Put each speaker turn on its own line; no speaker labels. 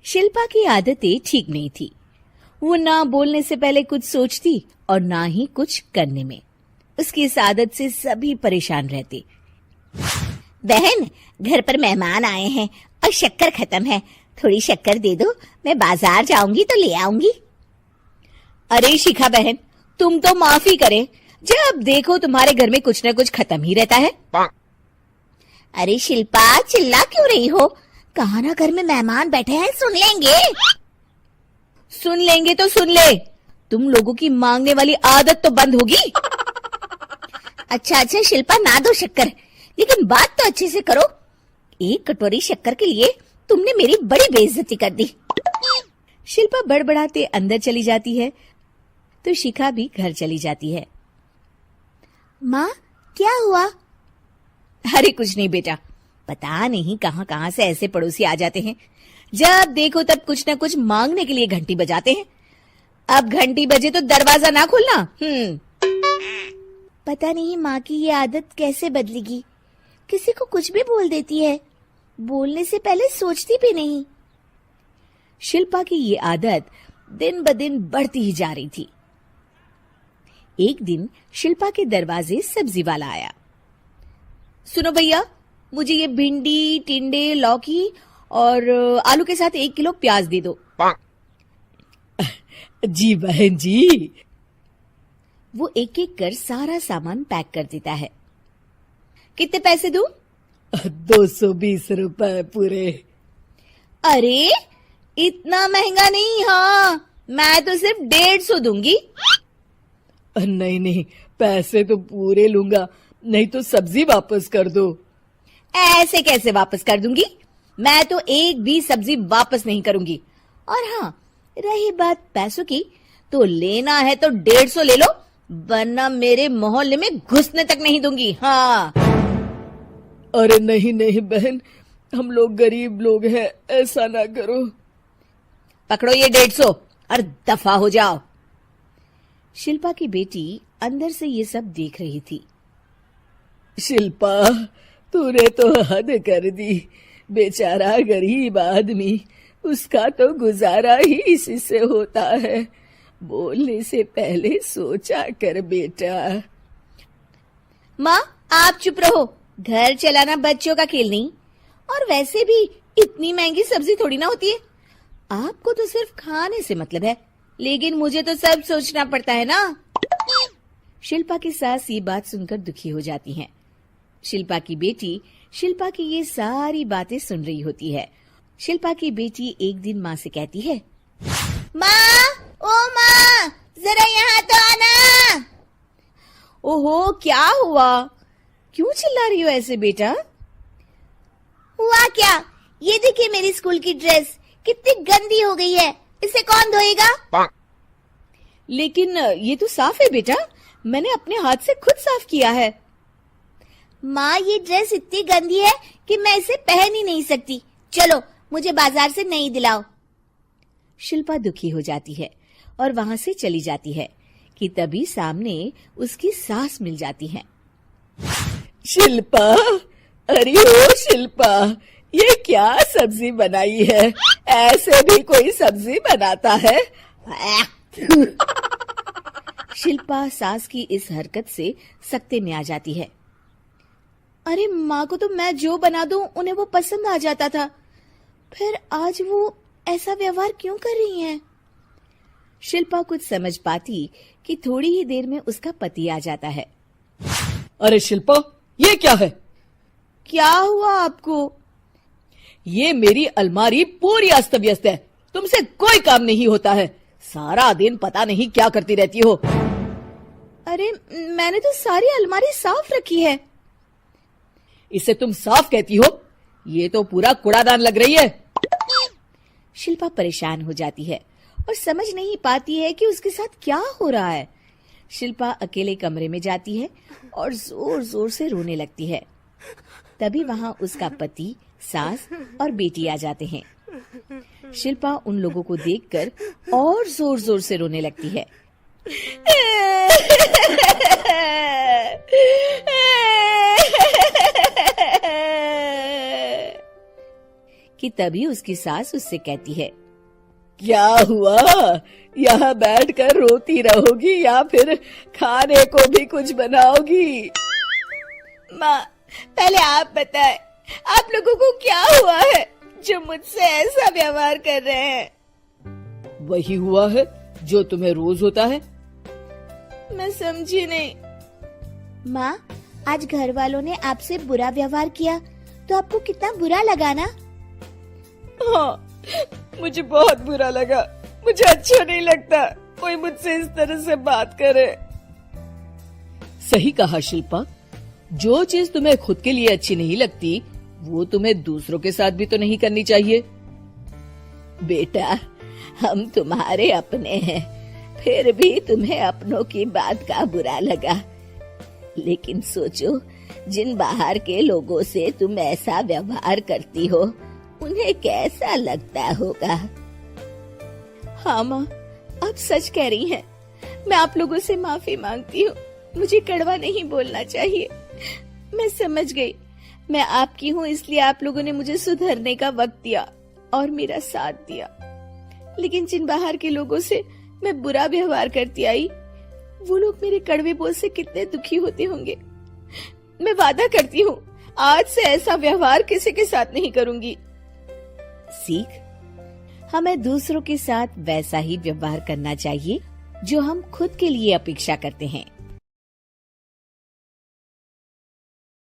शिल्पा की आदतें ठीक नहीं थी। वो ना बोलने से पहले कुछ सोचती और ना ही कुछ करने में। उसकी इस आदत से सभी परेशान रहते।
बहन, घर पर मेहमान आए हैं और शक्कर खत्म है, थोड़ी शक्कर दे दो, मैं बाजार जाऊंगी तो ले आऊंगी।
अरे शिखा बहन, तुम तो माफी करे, जब देखो तुम्हारे घर में कुछ न कुछ खत्म ही रहता है।
अरे शिल्पा, चिल्ला क्यों रही हो? कहा ना घर में मेहमान बैठे हैं, सुन लेंगे।
सुन लेंगे तो सुन ले, तुम लोगों की मांगने वाली आदत तो बंद होगी।
अच्छा शिल्पा, ना दो शक्कर, लेकिन बात तो अच्छे से करो। एक कटोरी शक्कर के लिए तुमने मेरी बड़ी बेइज्जती कर दी।
शिल्पा बड़बड़ाते अंदर चली जाती है तो शिखा भी घर चली जाती है।
माँ, क्या हुआ?
अरे कुछ नहीं बेटा, पता नहीं कहां कहां से ऐसे पड़ोसी आ जाते हैं, जब देखो तब कुछ न कुछ मांगने के लिए घंटी बजाते हैं। अब घंटी बजे तो दरवाजा ना खोलना।
पता नहीं माँ की ये आदत कैसे बदलेगी, किसी को कुछ भी बोल देती है, बोलने से पहले सोचती भी नहीं।
शिल्पा की ये आदत दिन ब दिन बढ़ती ही जा रही थी। एक दिन शिल्पा के दरवाजे सब्जी वाला आया। सुनो भैया, मुझे ये भिंडी, टिंडे, लौकी और आलू के साथ 1 किलो प्याज दे दो।
जी बहन जी।
वो एक एक कर सारा सामान पैक कर देता है। कितने पैसे दूं?
220 रुपए पूरे।
अरे इतना महंगा नहीं। हाँ, मैं तो सिर्फ 150 दूंगी।
नहीं, पैसे तो पूरे लूंगा, नहीं तो सब्जी वापस कर दो।
ऐसे कैसे वापस कर दूंगी? मैं तो एक भी सब्जी वापस नहीं करूंगी। और हाँ, रही बात पैसों की, तो लेना है तो 150 ले लो, वरना मेरे मोहल्ले में घुसने तक नहीं दूंगी। हाँ।
अरे नहीं बहन, हम लोग गरीब लोग हैं, ऐसा ना करो।
पकड़ो ये 150 और दफा हो जाओ। शिल्पा की बेटी अंदर से ये सब देख रही थी।
शिल्पा, तूने तो हद कर दी। बेचारा गरीब आदमी, उसका तो गुजारा ही इसी से होता है। बोलने से पहले सोचा कर बेटा।
माँ, आप चुप रहो, घर चलाना बच्चों का खेल नहीं। और वैसे भी इतनी महंगी सब्जी थोड़ी ना होती है। आपको तो सिर्फ खाने से मतलब है, लेकिन मुझे तो सब सोचना पड़ता है ना। शिल्पा की सास ये बात सुनकर दुखी हो जाती हैं। शिल्पा की बेटी शिल्पा की ये सारी बातें सुन रही होती है। शिल्पा की बेटी एक दिन माँ से कहती है,
माँ, ओ माँ, जरा यहाँ तो आना।
ओहो, क्या हुआ? क्यों चिल्ला रही हो ऐसे बेटा?
हुआ क्या? ये देखिए मेरी स्कूल की ड्रेस कितनी गंदी हो गई है, इसे कौन धोएगा?
लेकिन ये तो साफ है बेटा, मैंने अपने हाथ से खुद साफ किया है।
माँ, ये ड्रेस इतनी गंदी है कि मैं इसे पहन ही नहीं सकती। चलो, मुझे बाजार से नई दिलाओ।
शिल्पा दुखी हो जाती है और वहां से चली जाती है कि तभी सामने उसकी सास मिल जाती है।
शिल्पा, अरे ओ शिल्पा, ये क्या सब्जी बनाई है? ऐसे भी कोई सब्जी बनाता है?
शिल्पा सास की इस हरकत से सख्ते में आ जाती है। अरे माँ को तो मैं जो बना दूं उन्हें वो पसंद आ जाता था, फिर आज वो ऐसा व्यवहार क्यों कर रही हैं? शिल्पा कुछ समझ पाती कि थोड़ी ही देर में उसका पति आ जाता है।
अरे शिल्पा, ये क्या है?
क्या हुआ आपको?
ये मेरी अलमारी पूरी अस्त व्यस्त है, तुमसे कोई काम नहीं होता है। सारा दिन पता नहीं क्या करती रहती हो।
अरे मैंने तो सारी अलमारी साफ रखी है।
इसे तुम साफ कहती हो? ये तो पूरा कूड़ादान लग रही है।
शिल्पा परेशान हो जाती है और समझ नहीं पाती है कि उसके साथ क्या हो रहा है। शिल्पा अकेले कमरे में जाती है और जोर जोर से रोने लगती है। तभी वहां उसका पति, सास और बेटी आ जाते हैं। शिल्पा उन लोगों को देखकर और जोर जोर से रोने लगती है। कि तभी उसकी सास उससे कहती है,
क्या हुआ? यहाँ बैठकर रोती रहोगी या फिर खाने को भी कुछ बनाओगी?
माँ, पहले आप बताएं, आप लोगों को क्या हुआ है जो मुझसे ऐसा व्यवहार कर रहे हैं?
वही हुआ है जो तुम्हें रोज होता है।
मैं समझी नहीं।
माँ, आज घर वालों ने आपसे बुरा व्यवहार किया तो आपको कितना बुरा लगा ना?
हाँ, मुझे बहुत बुरा लगा। मुझे अच्छा नहीं लगता कोई मुझसे इस तरह से बात करे। सही कहा शिल्पा, जो चीज तुम्हें खुद के लिए अच्छी नहीं लगती वो तुम्हें दूसरों के साथ भी तो नहीं करनी चाहिए।
बेटा, हम तुम्हारे अपने हैं, फिर भी तुम्हें अपनों की बात का बुरा लगा। लेकिन सोचो, जिन बाहर के लोगों से तुम ऐसा व्यवहार करती हो उन्हें कैसा लगता होगा।
हाँ माँ, आप सच कह रही हैं। मैं आप लोगों से माफी मांगती हूँ। मुझे कड़वा नहीं बोलना चाहिए। मैं समझ गई, मैं आपकी हूँ इसलिए आप लोगों ने मुझे सुधरने का वक्त दिया और मेरा साथ दिया। लेकिन जिन बाहर के लोगों से मैं बुरा व्यवहार करती आई, वो लोग मेरे कड़वे बोल से कितने दुखी होते होंगे। मैं वादा करती हूँ, आज से ऐसा व्यवहार किसी के साथ नहीं करूंगी। सीख, हमें दूसरों के साथ वैसा ही व्यवहार करना चाहिए जो हम खुद के लिए अपेक्षा करते हैं।